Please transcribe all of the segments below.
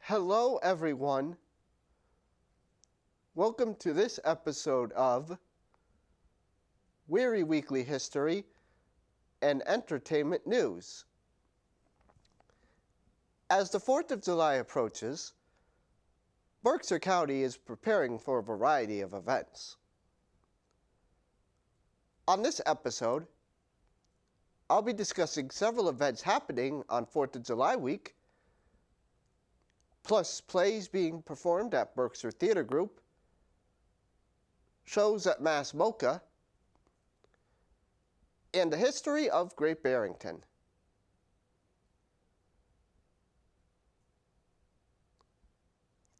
Hello, everyone. Welcome to this episode of Wehry Weekly History and Entertainment News. As the 4th of July approaches, Berkshire County is preparing for a variety of events. On this episode, I'll be discussing several events happening on 4th of July week, plus plays being performed at Berkshire Theater Group, shows at Mass Mocha, and the history of Great Barrington.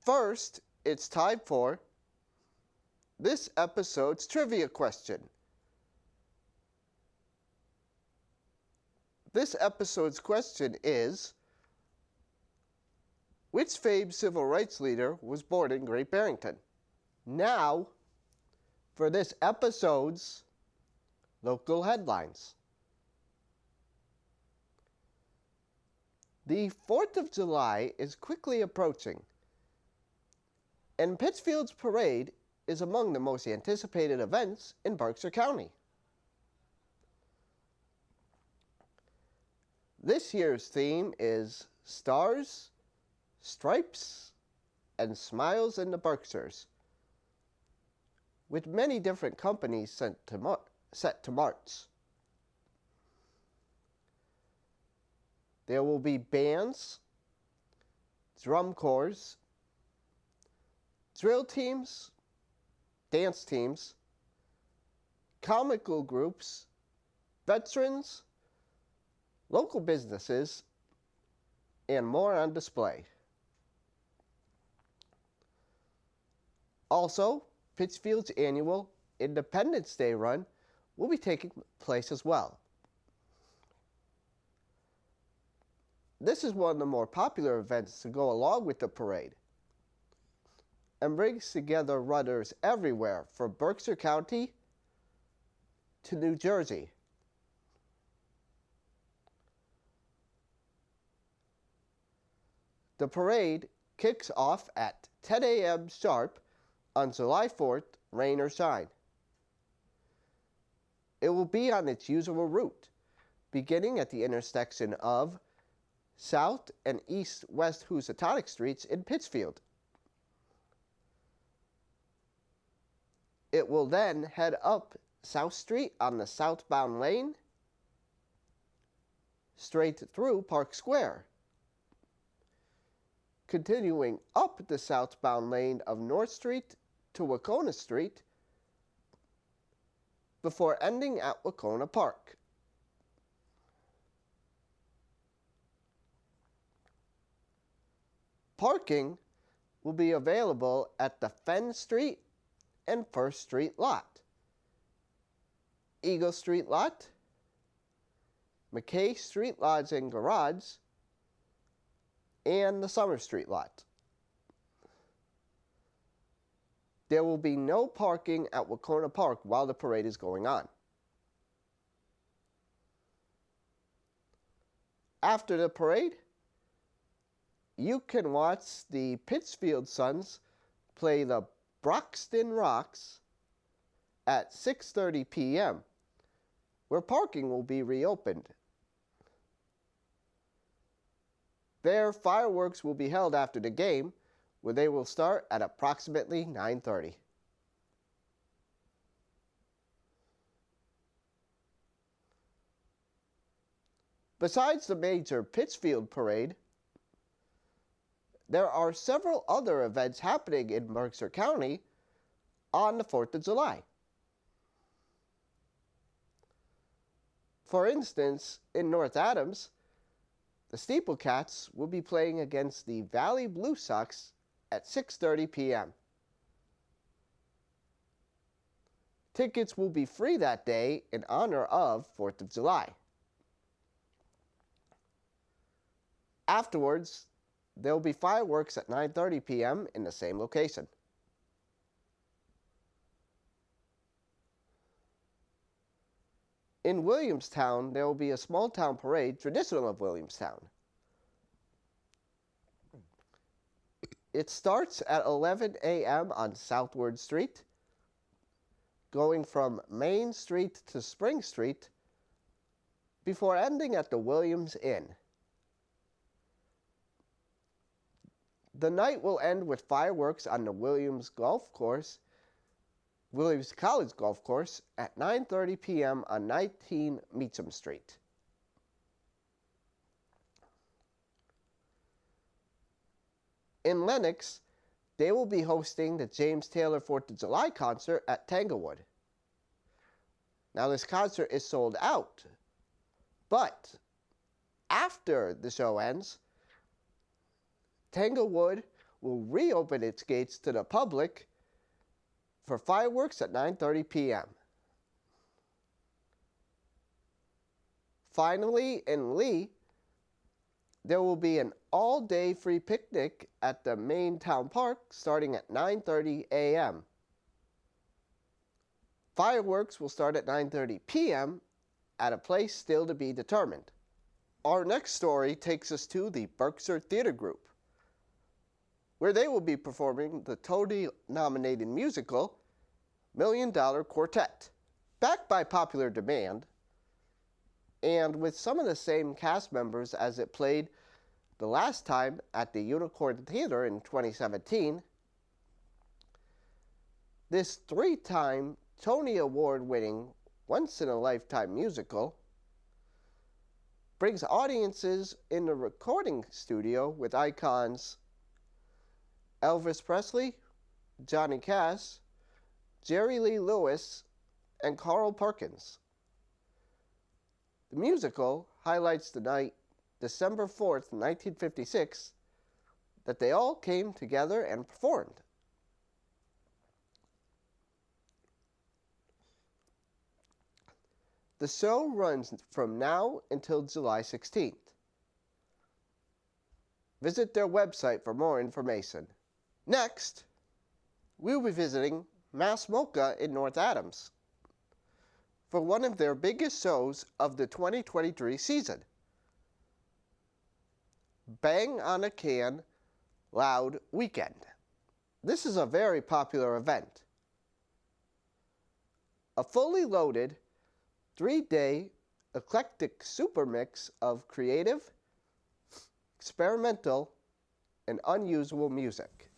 First, it's time for this episode's trivia question. This episode's question is, which famed civil rights leader was born in Great Barrington? Now, for this episode's local headlines. The 4th of July is quickly approaching, and Pittsfield's parade is among the most anticipated events in Berkshire County. This year's theme is Stars, Stripes, and Smiles in the Berkshires, with many different companies set to march. There will be bands, drum corps, drill teams, dance teams, comical groups, veterans, local businesses, and more on display. Also, Pittsfield's annual Independence Day run will be taking place as well. This is one of the more popular events to go along with the parade and brings together runners everywhere from Berkshire County to New Jersey. The parade kicks off at 10 a.m. sharp on July 4th, rain or shine. It will be on its usual route, beginning at the intersection of South and East-West Housatonic Streets in Pittsfield. It will then head up South Street on the southbound lane, straight through Park Square, continuing up the southbound lane of North Street to Wacona Street before ending at Wacona Park. Parking will be available at the Fenn Street and First Street lot, Eagle Street lot, McKay Street Lodge and Garage, and the Summer Street lot. There will be no parking at Wacona Park while the parade is going on. After the parade, you can watch the Pittsfield Suns play the Broxton Rocks at 6:30 p.m., where parking will be reopened. There, fireworks will be held after the game, where they will start at approximately 9:30. Besides the major Pittsfield parade, there are several other events happening in Berkshire County on the 4th of July. For instance, in North Adams, the Steeplecats will be playing against the Valley Blue Sox at 6:30 p.m. Tickets will be free that day in honor of 4th of July. Afterwards, there will be fireworks at 9:30 p.m. in the same location. In Williamstown, there will be a small-town parade traditional of Williamstown. It starts at 11 a.m. on Southward Street, going from Main Street to Spring Street, before ending at the Williams Inn. The night will end with fireworks on the Williams College Golf Course at 9:30 p.m. on 19 Meacham Street. In Lenox, they will be hosting the James Taylor 4th of July concert at Tanglewood. Now, this concert is sold out, but after the show ends, Tanglewood will reopen its gates to the public for fireworks at 9:30 p.m. Finally, in Lee, there will be an all-day free picnic at the main town park starting at 9:30 a.m. Fireworks will start at 9:30 p.m. at a place still to be determined. Our next story takes us to the Berkshire Theater Group, where they will be performing the Tony-nominated musical $1 Million Quartet. Backed by popular demand, and with some of the same cast members as it played the last time at the Unicorn Theater in 2017, this three-time Tony Award-winning, once-in-a-lifetime musical brings audiences in the recording studio with icons Elvis Presley, Johnny Cash, Jerry Lee Lewis, and Carl Perkins. The musical highlights the night, December 4th, 1956, that they all came together and performed. The show runs from now until July 16th. Visit their website for more information. Next, we'll be visiting Mass Mocha in North Adams for one of their biggest shows of the 2023 season. Bang on a Can Loud Weekend. This is a very popular event. A fully loaded 3-day eclectic super mix of creative, experimental, and unusual music.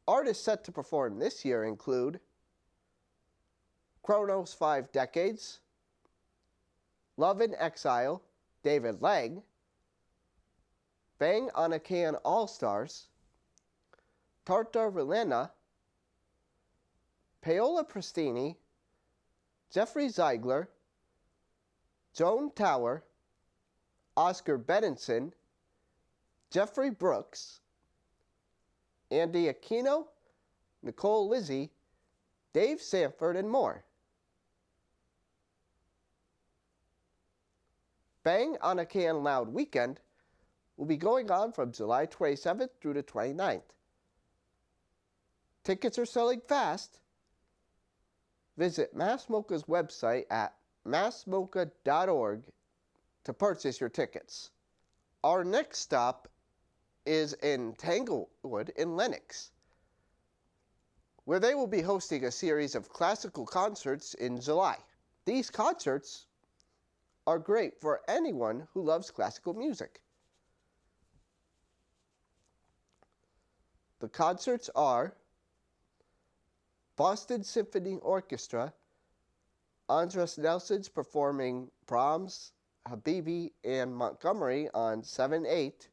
Artists set to perform this year include Chrono's 5 Decades, Love in Exile, David Lang, Bang on a Can All-Stars, Tarta Relena, Paola Prestini, Jeffrey Ziegler, Joan Tower, Oscar Benenson, Jeffrey Brooks, Andy Aquino, Nicole Lizzie, Dave Sanford, and more. Bang on a Can Loud Weekend will be going on from July 27th through the 29th. Tickets are selling fast. Visit Mass Mocha's website at massmocha.org to purchase your tickets. Our next stop is in Tanglewood in Lenox, where they will be hosting a series of classical concerts in July. These concerts are great for anyone who loves classical music. The concerts are Boston Symphony Orchestra, Andres Nelson's performing Brahms, Habibi, and Montgomery on 7/8.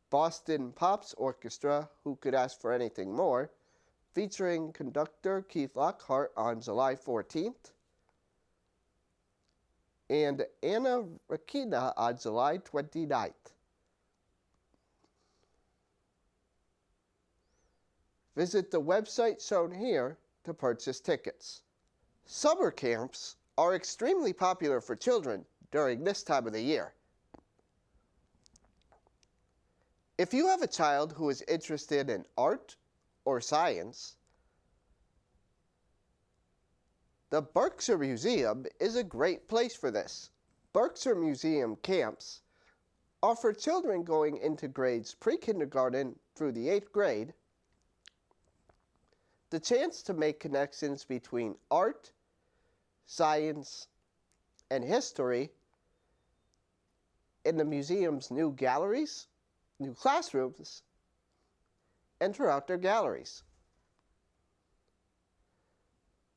Boston Pops Orchestra, Who Could Ask for Anything More, featuring conductor Keith Lockhart on July 14th. And Anna Rakina on July 29th. Visit the website shown here to purchase tickets. Summer camps are extremely popular for children during this time of the year. If you have a child who is interested in art or science, the Berkshire Museum is a great place for this. Berkshire Museum camps offer children going into grades pre-kindergarten through the 8th grade the chance to make connections between art, science, and history in the museum's new galleries, new classrooms, and throughout their galleries.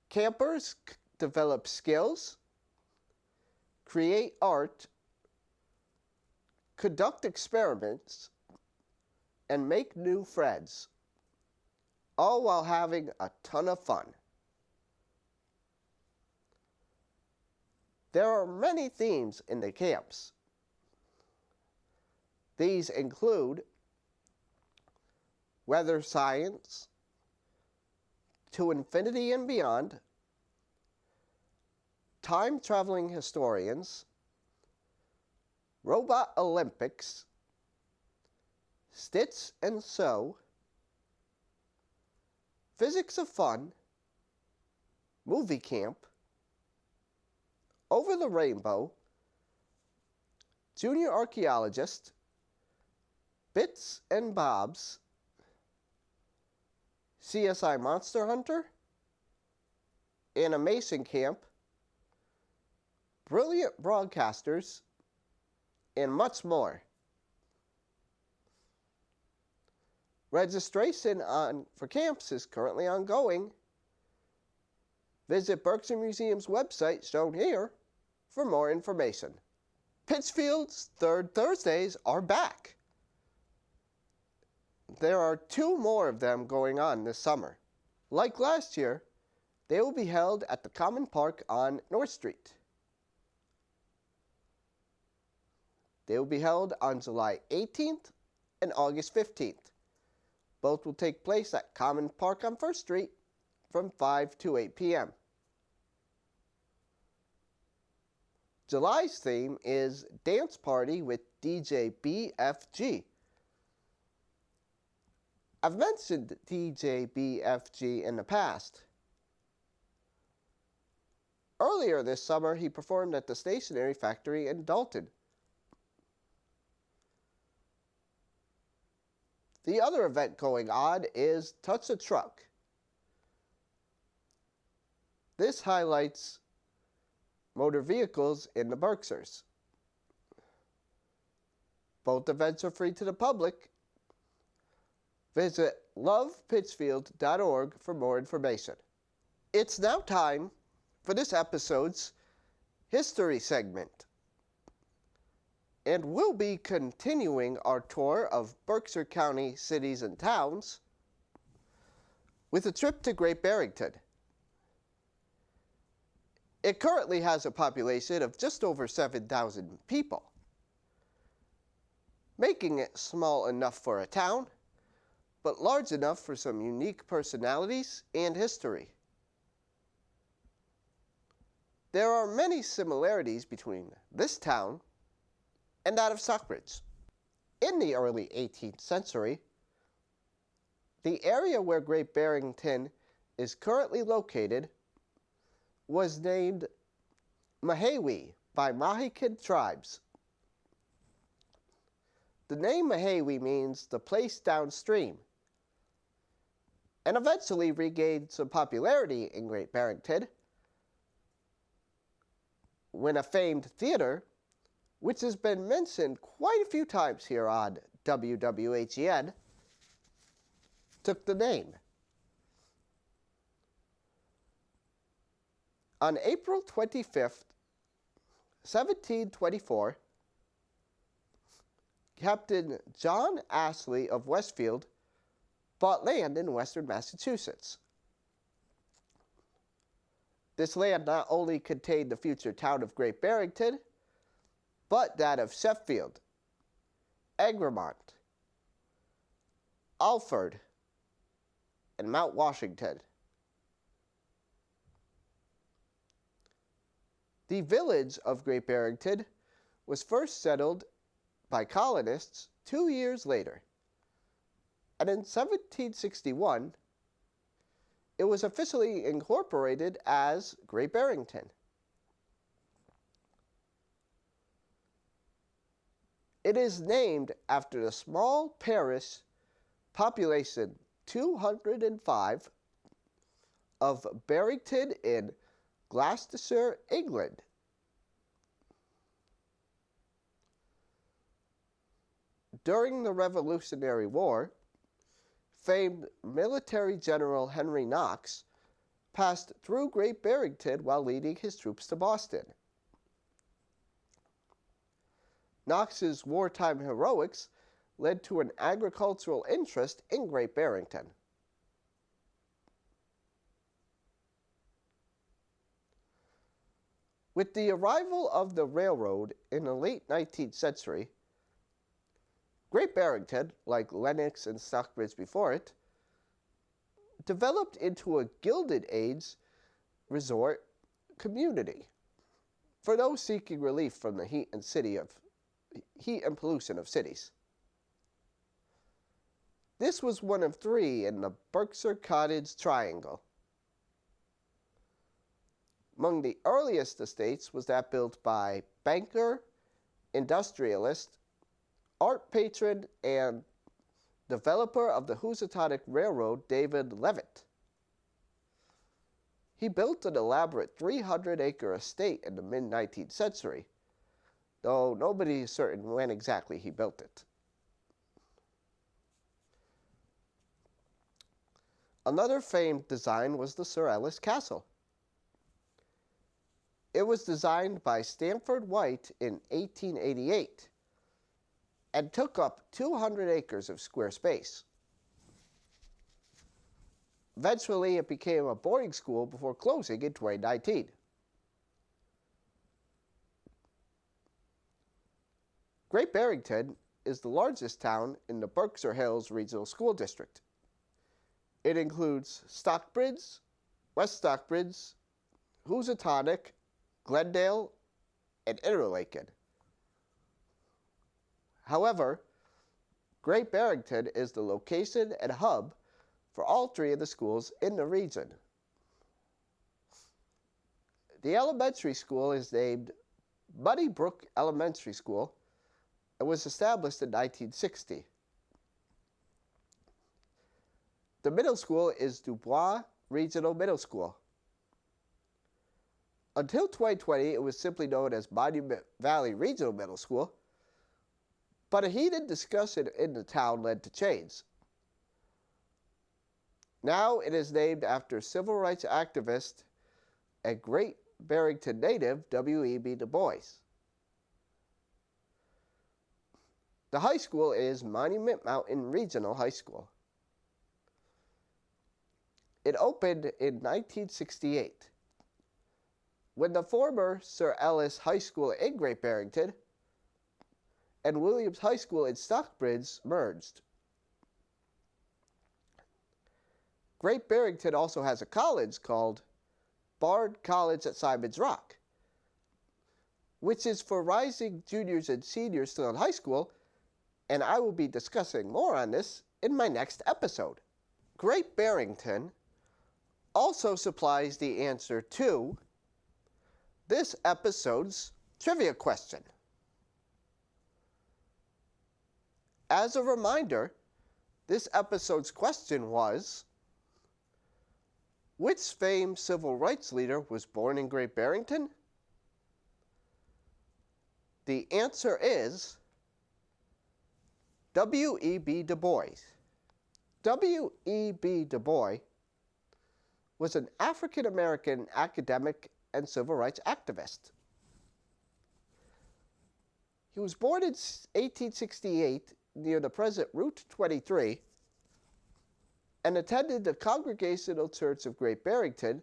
Campers develop skills, create art, conduct experiments, and make new friends, all while having a ton of fun. There are many themes in the camps. These include weather science, to infinity and beyond, time-traveling historians, robot Olympics, stitch and sew, physics of fun, movie camp, over the rainbow, junior archaeologist, bits and bobs, CSI Monster Hunter, animation camp, brilliant broadcasters, and much more. Registration for camps is currently ongoing. Visit Berkshire Museum's website shown here for more information. Pittsfield's Third Thursdays are back. There are 2 more of them going on this summer. Like last year, they will be held at the Common Park on North Street. They will be held on July 18th and August 15th. Both will take place at Common Park on First Street from 5 to 8 p.m. July's theme is Dance Party with DJ BFG. I've mentioned DJ BFG in the past. Earlier this summer, he performed at the Stationery Factory in Dalton. The other event going on is Touch a Truck. This highlights motor vehicles in the Berkshires. Both events are free to the public. Visit lovepittsfield.org for more information. It's now time for this episode's history segment. And we'll be continuing our tour of Berkshire County cities and towns with a trip to Great Barrington. It currently has a population of just over 7,000 people, making it small enough for a town, but large enough for some unique personalities and history. There are many similarities between this town and that of Stockbridge. In the early 18th century, the area where Great Barrington is currently located was named Wehry by Mohican tribes. The name Wehry means the place downstream, and eventually regained some popularity in Great Barrington when a famed theater, which has been mentioned quite a few times here on WWHEN, took the name. On April 25th, 1724, Captain John Ashley of Westfield bought land in western Massachusetts. This land not only contained the future town of Great Barrington, but that of Sheffield, Egremont, Alford, and Mount Washington. The village of Great Barrington was first settled by colonists 2 years later, and in 1761, it was officially incorporated as Great Barrington. It is named after the small parish, population 205, of Barrington in Gloucestershire, England. During the Revolutionary War, famed military general Henry Knox passed through Great Barrington while leading his troops to Boston. Knox's wartime heroics led to an agricultural interest in Great Barrington. With the arrival of the railroad in the late 19th century, Great Barrington, like Lenox and Stockbridge before it, developed into a Gilded Age resort community for those seeking relief from the heat and pollution of cities. This was one of three in the Berkshire Cottage Triangle. Among the earliest estates was that built by banker, industrialist, art patron, and developer of the Housatonic Railroad, David Levitt. He built an elaborate 300-acre estate in the mid-19th century, though nobody is certain when exactly he built it. Another famed design was the Sir Ellis Castle. It was designed by Stanford White in 1888 and took up 200 acres of square space. Eventually, it became a boarding school before closing in 2019. Great Barrington is the largest town in the Berkshire Hills Regional School District. It includes Stockbridge, West Stockbridge, Housatonic, Glendale, and Interlaken. However, Great Barrington is the location and hub for all three of the schools in the region. The elementary school is named Muddy Brook Elementary School and was established in 1960. The middle school is Dubois Regional Middle School. Until 2020, it was simply known as Monument Valley Regional Middle School, but a heated discussion in the town led to change. Now it is named after civil rights activist and Great Barrington native W.E.B. Du Bois. The high school is Monument Mountain Regional High School. It opened in 1968, when the former Sir Ellis High School in Great Barrington and Williams High School in Stockbridge merged. Great Barrington also has a college called Bard College at Simon's Rock, which is for rising juniors and seniors still in high school, and I will be discussing more on this in my next episode. Great Barrington also supplies the answer to this episode's trivia question. As a reminder, this episode's question was, which famed civil rights leader was born in Great Barrington? The answer is W.E.B. Du Bois. W.E.B. Du Bois was an African-American academic and civil rights activist. He was born in 1868 near the present Route 23 and attended the Congregational Church of Great Barrington.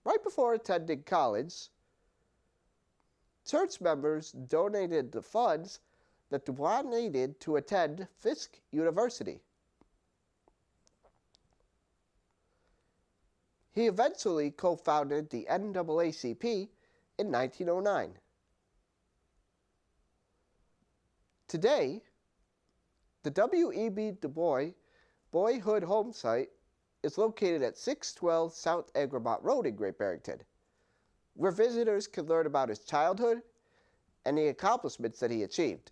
Right before attending college, church members donated the funds that Du Bois needed to attend Fisk University. He eventually co-founded the NAACP in 1909. Today, the W.E.B. Du Bois Boyhood Home Site is located at 612 South Egremont Road in Great Barrington, where visitors can learn about his childhood and the accomplishments that he achieved.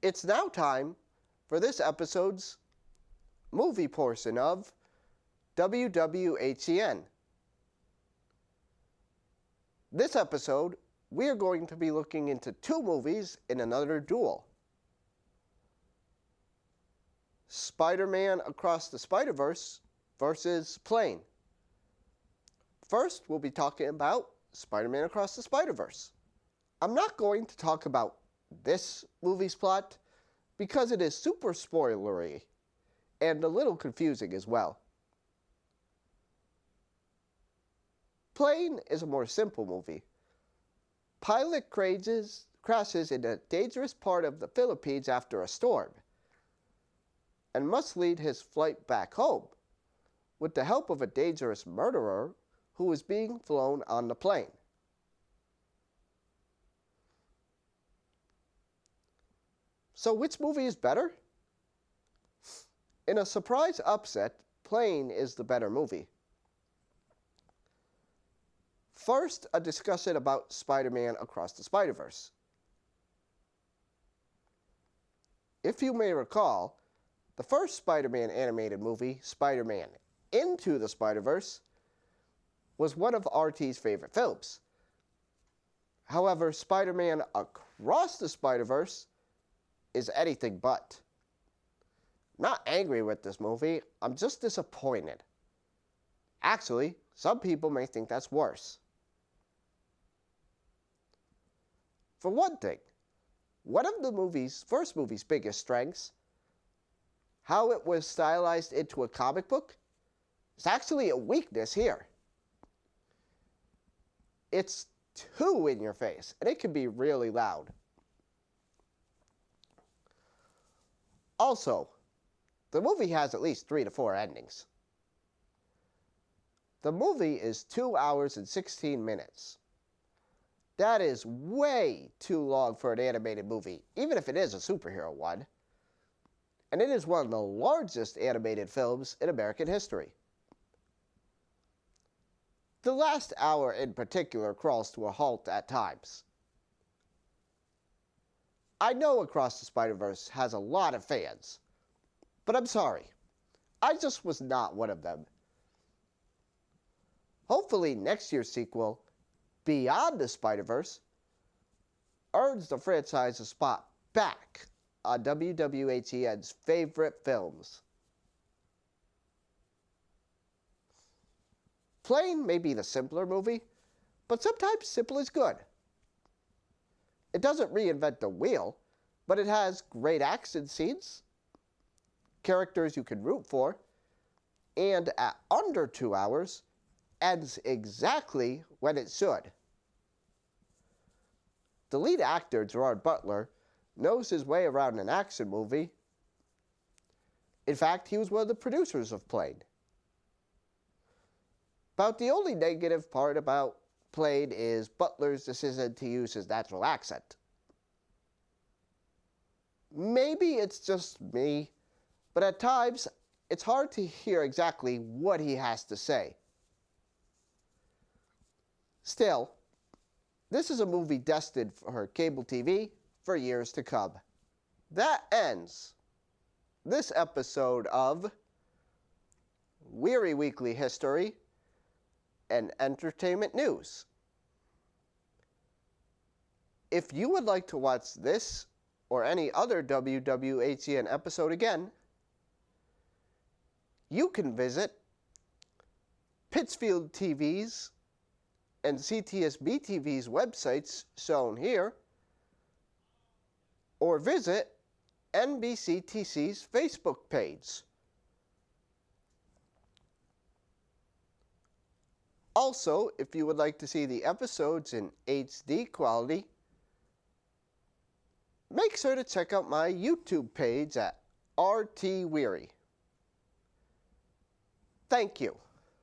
It's now time for this episode's movie portion of WWHEN. This episode, we are going to be looking into two movies in another duel. Spider-Man Across the Spider-Verse versus Plane. First, we'll be talking about Spider-Man Across the Spider-Verse. I'm not going to talk about this movie's plot because it is super spoilery and a little confusing as well. Plane is a more simple movie. Pilot crashes in a dangerous part of the Philippines after a storm and must lead his flight back home with the help of a dangerous murderer who is being flown on the plane. So which movie is better? In a surprise upset, Plane is the better movie. First, a discussion about Spider-Man Across the Spider-Verse. If you may recall, the first Spider-Man animated movie, Spider-Man Into the Spider-Verse, was one of RT's favorite films. However, Spider-Man Across the Spider-Verse is anything but. I'm not angry with this movie, I'm just disappointed. Actually, some people may think that's worse. For one thing, one of the first movie's biggest strengths, how it was stylized into a comic book, is actually a weakness here. It's too in your face, and it can be really loud. Also, the movie has at least 3 to 4 endings. The movie is 2 hours and 16 minutes. That is way too long for an animated movie, even if it is a superhero one. And it is one of the largest animated films in American history. The last hour in particular crawls to a halt at times. I know Across the Spider-Verse has a lot of fans, but I'm sorry, I just was not one of them. Hopefully next year's sequel, Beyond the Spider-Verse, earns the franchise a spot back on WWHEN's favorite films. Plane may be the simpler movie, but sometimes simple is good. It doesn't reinvent the wheel, but it has great action scenes, characters you can root for, and at under 2 hours, ends exactly when it should. The lead actor, Gerard Butler, knows his way around an action movie. In fact, he was one of the producers of Plane. About the only negative part about Plane is Butler's decision to use his natural accent. Maybe it's just me, but at times it's hard to hear exactly what he has to say. Still, this is a movie destined for cable TV for years to come. That ends this episode of Wehry Weekly History and Entertainment News. If you would like to watch this or any other WWHEN episode again, you can visit Pittsfield TV's and CTSB TV's websites shown here, or visit NBCTC's Facebook page. Also, if you would like to see the episodes in HD quality, make sure to check out my YouTube page at RT Wehry. Thank you.